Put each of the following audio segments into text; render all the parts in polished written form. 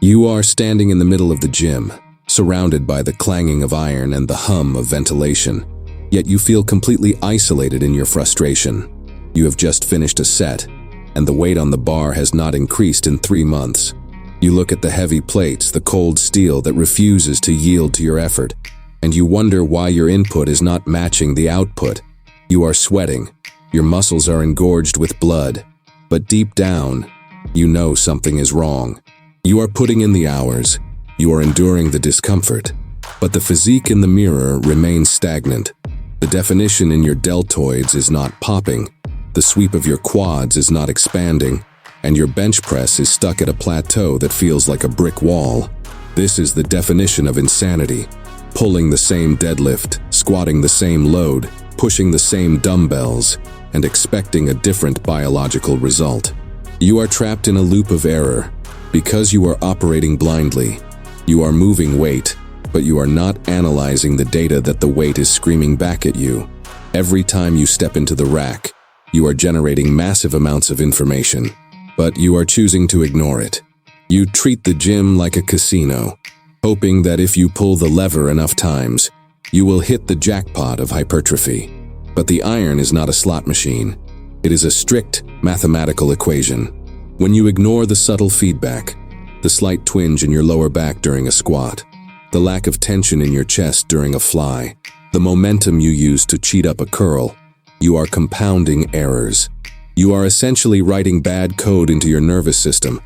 You are standing in the middle of the gym, surrounded by the clanging of iron and the hum of ventilation, yet you feel completely isolated in your frustration. You have just finished a set, and the weight on the bar has not increased in 3 months. You look at the heavy plates, the cold steel that refuses to yield to your effort, and you wonder why your input is not matching the output. You are sweating, your muscles are engorged with blood, but deep down, you know something is wrong. You are putting in the hours, you are enduring the discomfort, but the physique in the mirror remains stagnant. The definition in your deltoids is not popping, the sweep of your quads is not expanding, and your bench press is stuck at a plateau that feels like a brick wall. This is the definition of insanity. Pulling the same deadlift, squatting the same load, pushing the same dumbbells, and expecting a different biological result. You are trapped in a loop of error. Because you are operating blindly, you are moving weight, but you are not analyzing the data that the weight is screaming back at you. Every time you step into the rack, you are generating massive amounts of information, but you are choosing to ignore it. You treat the gym like a casino, hoping that if you pull the lever enough times, you will hit the jackpot of hypertrophy. But the iron is not a slot machine. It is a strict mathematical equation. When you ignore the subtle feedback, the slight twinge in your lower back during a squat, the lack of tension in your chest during a fly, the momentum you use to cheat up a curl, you are compounding errors. You are essentially writing bad code into your nervous system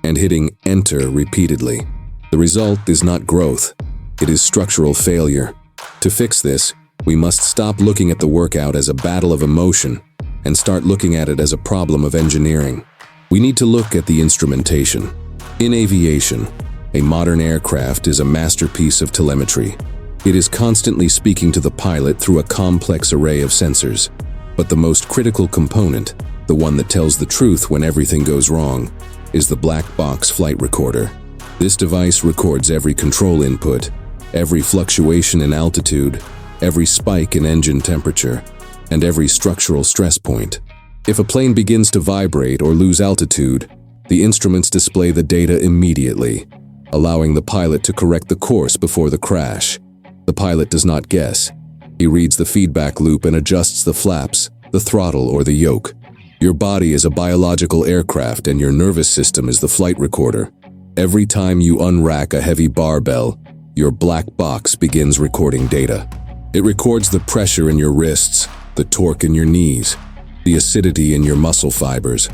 and hitting enter repeatedly. The result is not growth, it is structural failure. To fix this, we must stop looking at the workout as a battle of emotion and start looking at it as a problem of engineering. We need to look at the instrumentation. In aviation, a modern aircraft is a masterpiece of telemetry. It is constantly speaking to the pilot through a complex array of sensors. But the most critical component, the one that tells the truth when everything goes wrong, is the black box flight recorder. This device records every control input, every fluctuation in altitude, every spike in engine temperature, and every structural stress point. If a plane begins to vibrate or lose altitude, the instruments display the data immediately, allowing the pilot to correct the course before the crash. The pilot does not guess. He reads the feedback loop and adjusts the flaps, the throttle, or the yoke. Your body is a biological aircraft and your nervous system is the flight recorder. Every time you unrack a heavy barbell, your black box begins recording data. It records the pressure in your wrists, the torque in your knees, the acidity in your muscle fibers,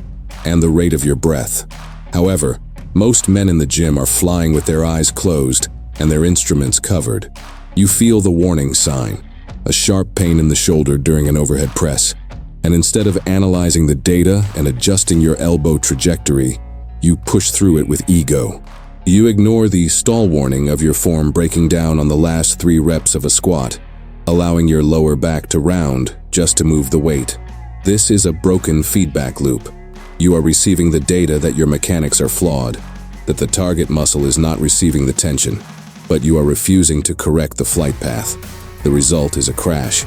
and the rate of your breath. However, most men in the gym are flying with their eyes closed and their instruments covered. You feel the warning sign, a sharp pain in the shoulder during an overhead press, and instead of analyzing the data and adjusting your elbow trajectory, you push through it with ego. You ignore the stall warning of your form breaking down on the last 3 reps of a squat, allowing your lower back to round just to move the weight. This is a broken feedback loop. You are receiving the data that your mechanics are flawed, that the target muscle is not receiving the tension, but you are refusing to correct the flight path. The result is a crash.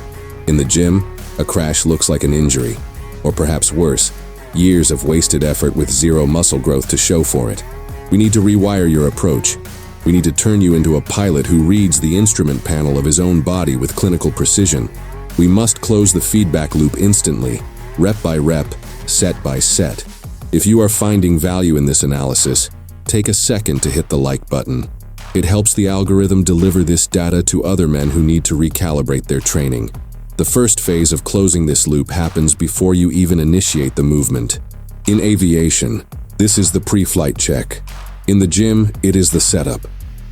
In the gym, a crash looks like an injury, or perhaps worse, years of wasted effort with zero muscle growth to show for it. We need to rewire your approach. We need to turn you into a pilot who reads the instrument panel of his own body with clinical precision. We must close the feedback loop instantly, rep by rep, set by set. If you are finding value in this analysis, take a second to hit the like button. It helps the algorithm deliver this data to other men who need to recalibrate their training. The first phase of closing this loop happens before you even initiate the movement. In aviation, this is the pre-flight check. In the gym, it is the setup.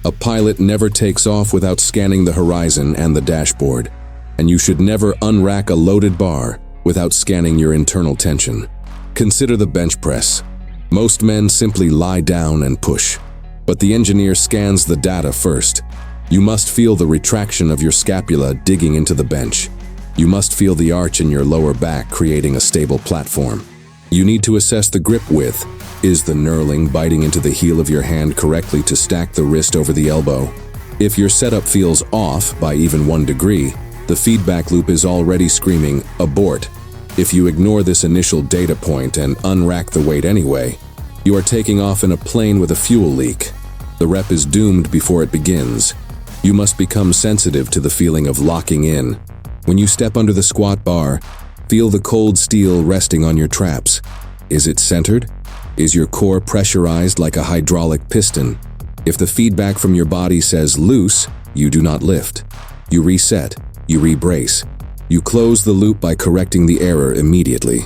A pilot never takes off without scanning the horizon and the dashboard, and you should never unrack a loaded bar without scanning your internal tension. Consider the bench press. Most men simply lie down and push, but the engineer scans the data first. You must feel the retraction of your scapula digging into the bench. You must feel the arch in your lower back creating a stable platform. You need to assess the grip width. Is the knurling biting into the heel of your hand correctly to stack the wrist over the elbow? If your setup feels off by even 1 degree, the feedback loop is already screaming, abort. If you ignore this initial data point and unrack the weight anyway, you are taking off in a plane with a fuel leak. The rep is doomed before it begins. You must become sensitive to the feeling of locking in. When you step under the squat bar, feel the cold steel resting on your traps. Is it centered? Is your core pressurized like a hydraulic piston? If the feedback from your body says loose, you do not lift. You reset, you rebrace. You close the loop by correcting the error immediately.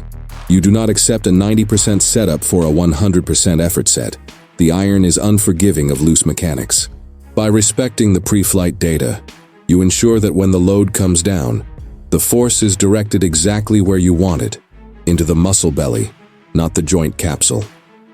You do not accept a 90% setup for a 100% effort set. The iron is unforgiving of loose mechanics. By respecting the pre-flight data, you ensure that when the load comes down, the force is directed exactly where you want it, into the muscle belly, not the joint capsule.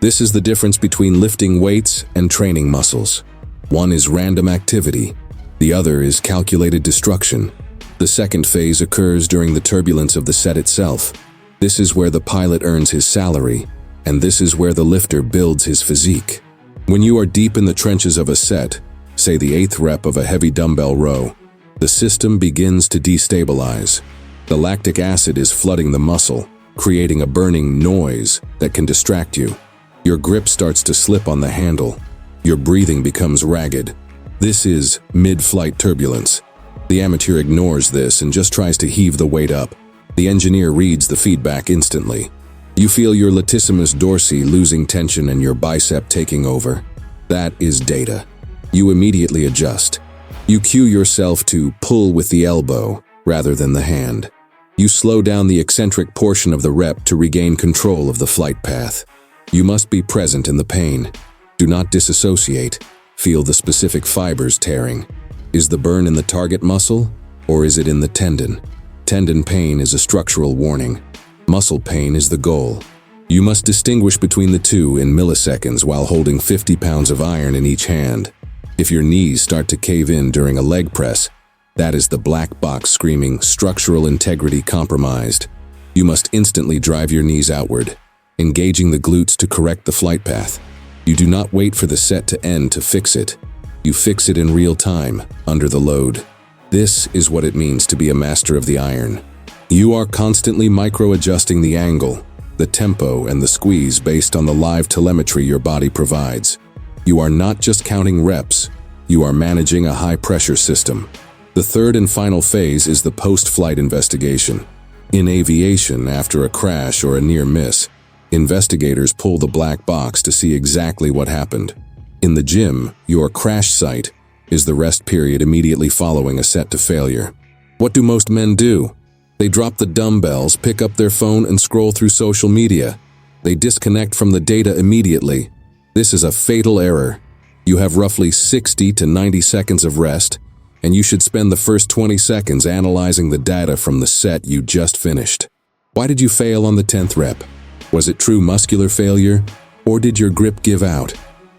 This is the difference between lifting weights and training muscles. One is random activity, the other is calculated destruction. The second phase occurs during the turbulence of the set itself. This is where the pilot earns his salary, and this is where the lifter builds his physique. When you are deep in the trenches of a set, say the 8th rep of a heavy dumbbell row, the system begins to destabilize. The lactic acid is flooding the muscle, creating a burning noise that can distract you. Your grip starts to slip on the handle. Your breathing becomes ragged. This is mid-flight turbulence. The amateur ignores this and just tries to heave the weight up. The engineer reads the feedback instantly. You feel your latissimus dorsi losing tension and your bicep taking over. That is data. You immediately adjust. You cue yourself to pull with the elbow rather than the hand. You slow down the eccentric portion of the rep to regain control of the flight path. You must be present in the pain. Do not disassociate. Feel the specific fibers tearing. Is the burn in the target muscle, or is it in the tendon? Tendon pain is a structural warning. Muscle pain is the goal. You must distinguish between the two in milliseconds while holding 50 pounds of iron in each hand. If your knees start to cave in during a leg press, that is the black box screaming structural integrity compromised. You must instantly drive your knees outward, engaging the glutes to correct the flight path. You do not wait for the set to end to fix it. You fix it in real time, under the load. This is what it means to be a master of the iron. You are constantly micro-adjusting the angle, the tempo, and the squeeze based on the live telemetry your body provides. You are not just counting reps, you are managing a high-pressure system. The third and final phase is the post-flight investigation. In aviation, after a crash or a near miss, investigators pull the black box to see exactly what happened. In the gym, your crash site is the rest period immediately following a set to failure. What do most men do? They drop the dumbbells, pick up their phone, and scroll through social media. They disconnect from the data immediately. This is a fatal error. You have roughly 60 to 90 seconds of rest, and you should spend the first 20 seconds analyzing the data from the set you just finished. Why did you fail on the 10th rep? Was it true muscular failure, or did your grip give out?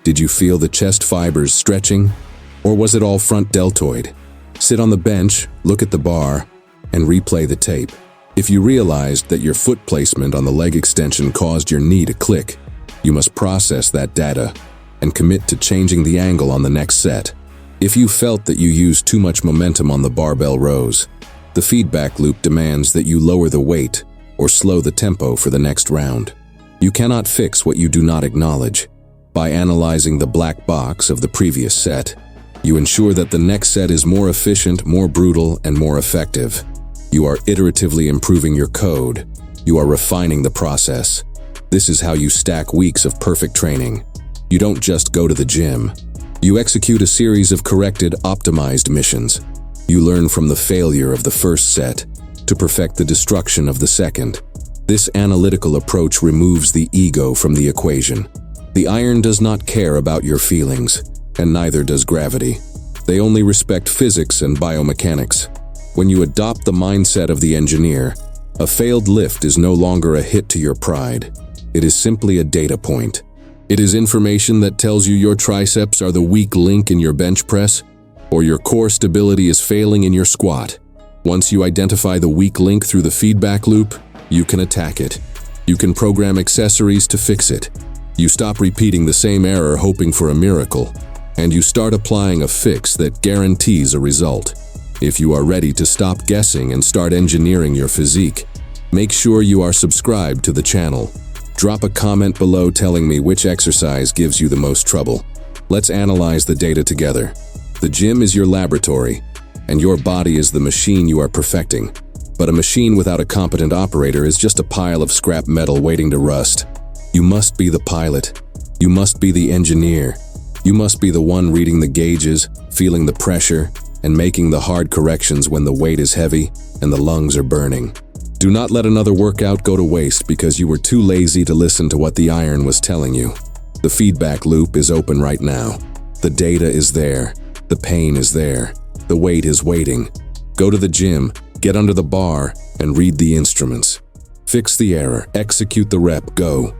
Did you feel the chest fibers stretching, or was it all front deltoid? Sit on the bench, look at the bar, and replay the tape. If you realized that your foot placement on the leg extension caused your knee to click, you must process that data and commit to changing the angle on the next set. If you felt that you used too much momentum on the barbell rows, the feedback loop demands that you lower the weight or slow the tempo for the next round. You cannot fix what you do not acknowledge. By analyzing the black box of the previous set, you ensure that the next set is more efficient, more brutal, and more effective. You are iteratively improving your code. You are refining the process. This is how you stack weeks of perfect training. You don't just go to the gym. You execute a series of corrected, optimized missions. You learn from the failure of the first set to perfect the destruction of the second. This analytical approach removes the ego from the equation. The iron does not care about your feelings, and neither does gravity. They only respect physics and biomechanics. When you adopt the mindset of the engineer, a failed lift is no longer a hit to your pride. It is simply a data point. It is information that tells you your triceps are the weak link in your bench press, or your core stability is failing in your squat. Once you identify the weak link through the feedback loop, you can attack it. You can program accessories to fix it. You stop repeating the same error hoping for a miracle, and you start applying a fix that guarantees a result. If you are ready to stop guessing and start engineering your physique, make sure you are subscribed to the channel. Drop a comment below telling me which exercise gives you the most trouble. Let's analyze the data together. The gym is your laboratory, and your body is the machine you are perfecting. But a machine without a competent operator is just a pile of scrap metal waiting to rust. You must be the pilot. You must be the engineer. You must be the one reading the gauges, feeling the pressure, and making the hard corrections when the weight is heavy and the lungs are burning. Do not let another workout go to waste because you were too lazy to listen to what the iron was telling you. The feedback loop is open right now. The data is there. The pain is there. The weight is waiting. Go to the gym, get under the bar, and read the instruments. Fix the error, execute the rep, go.